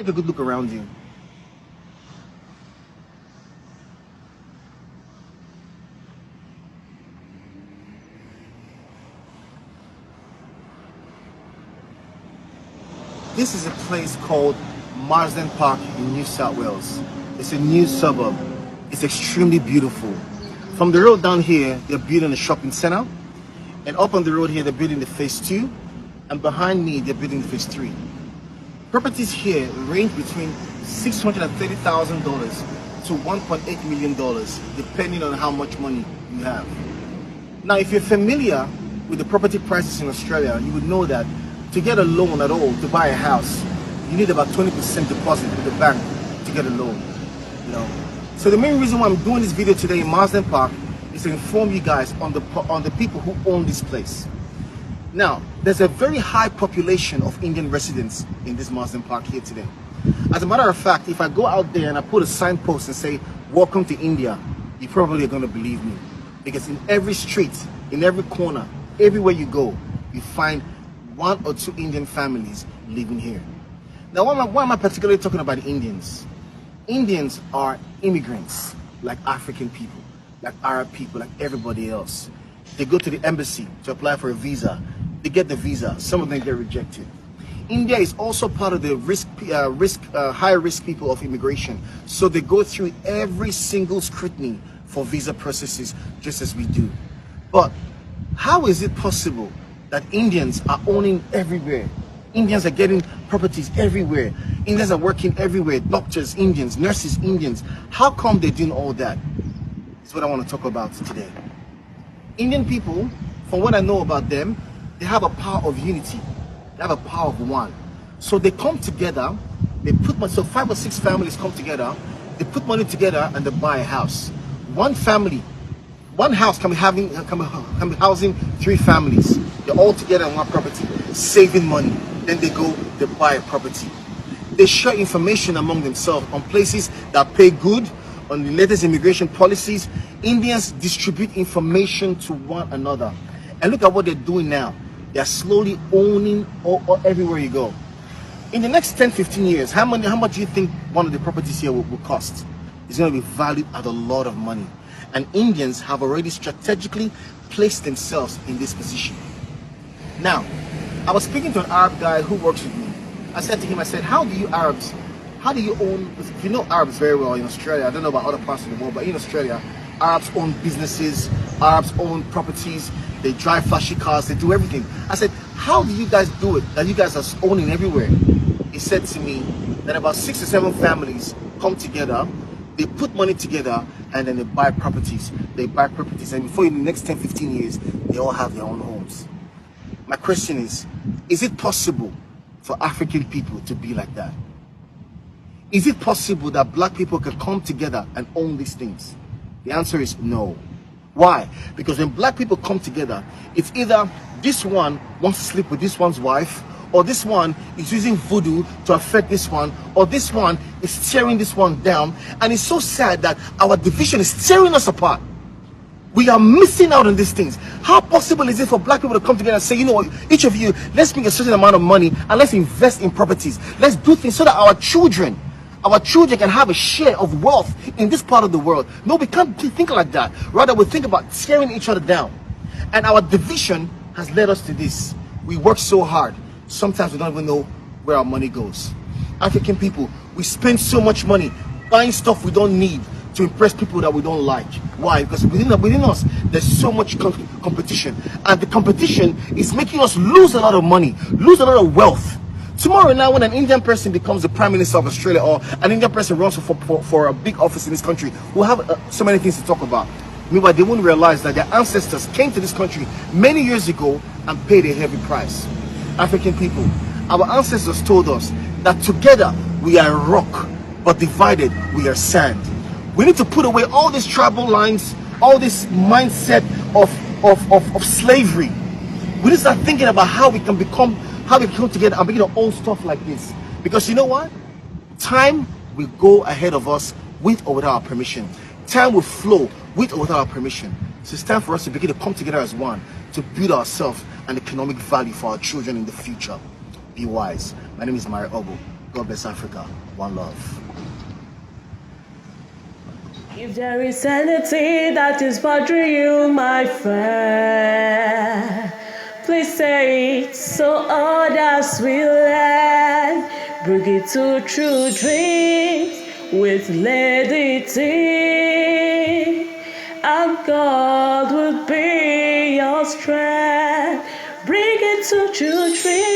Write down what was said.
Take a good look around you. This is a place called Marsden Park in New South Wales. It's a new suburb. It's extremely beautiful. From the road down here, they're building a shopping center. And up on the road here, they're building the phase 2. And behind me, they're building the phase 3. Properties here range between $630,000 to $1.8 million, depending on how much money you have. Now, if you're familiar with the property prices in Australia, you would know that to get a loan at all, to buy a house, you need about 20% deposit with the bank to get a loan. So the main reason why I'm doing this video today in Marsden Park is to inform you guys on the people who own this place. Now, there's a very high population of Indian residents in this Marsden Park here today. As a matter of fact, if I go out there and I put a signpost and say, "Welcome to India," you probably are going to believe me. Because in every street, in every corner, everywhere you go, you find 1 or 2 Indian families living here. Now, why am I particularly talking about Indians? Indians are immigrants, like African people, like Arab people, like everybody else. They go to the embassy to apply for a visa. They get the visa. Some of them get rejected. India is also part of the high-risk people of immigration. So they go through every single scrutiny for visa processes, just as we do. But how is it possible that Indians are owning everywhere? Indians are getting properties everywhere. Indians are working everywhere. Doctors, Indians, nurses, Indians. How come they're doing all that? Is what I want to talk about today. Indian people, from what I know about them, they have a power of unity. They have a power of one. So they come together, they put money, so 5 or 6 families come together, they put money together and they buy a house. One family, one house can be housing 3 families. They're all together on one property, saving money. Then they go, they buy a property. They share information among themselves on places that pay good, on the latest immigration policies. Indians distribute information to one another. And look at what they're doing now. They're slowly owning all everywhere you go. In the next 10-15 years, how much do you think one of the properties here will cost? It's going to be valued at a lot of money. And Indians have already strategically placed themselves in this position. Now, I was speaking to an Arab guy who works with me. I said to him, how do you own, if you know Arabs very well in Australia, I don't know about other parts of the world, but in Australia, Arabs own businesses, Arabs own properties, they drive flashy cars, they do everything. I said, how do you guys do it, that you guys are owning everywhere? He said to me that about 6 or 7 families come together, they put money together, and then they buy properties. They buy properties, and before in the next 10-15 years, they all have their own homes. My question is it possible for African people to be like that? Is it possible that black people can come together and own these things? The answer is no. Why? Because when black people come together, it's either this one wants to sleep with this one's wife, or this one is using voodoo to affect this one, or this one is tearing this one down. And it's so sad that our division is tearing us apart. We are missing out on these things. How possible is it for black people to come together and say, you know what, each of you, let's bring a certain amount of money and let's invest in properties. Let's do things so that our children can have a share of wealth in this part of the world. No, we can't think like that. Rather, we think about tearing each other down. And our division has led us to this. We work so hard. Sometimes we don't even know where our money goes. African people, we spend so much money buying stuff we don't need to impress people that we don't like. Why? Because within us, there's so much competition. And the competition is making us lose a lot of money, lose a lot of wealth. Tomorrow now, when an Indian person becomes the Prime Minister of Australia, or an Indian person runs for a big office in this country, we'll have so many things to talk about. Meanwhile, they won't realize that their ancestors came to this country many years ago and paid a heavy price. African people, our ancestors told us that together we are rock, but divided we are sand. We need to put away all these tribal lines, all this mindset of slavery. We need to start thinking about how we can come together and begin to own stuff like this. Because you know what? Time will go ahead of us with or without our permission. Time will flow with or without our permission. So it's time for us to begin to come together as one to build ourselves and economic value for our children in the future. Be wise. My name is Mario Obo. God bless Africa. One love. If there is anything that is bothering you, my friend, please say it so others will learn. Bring it to true dreams with Lady T, and God will be your strength. Bring it to true dreams.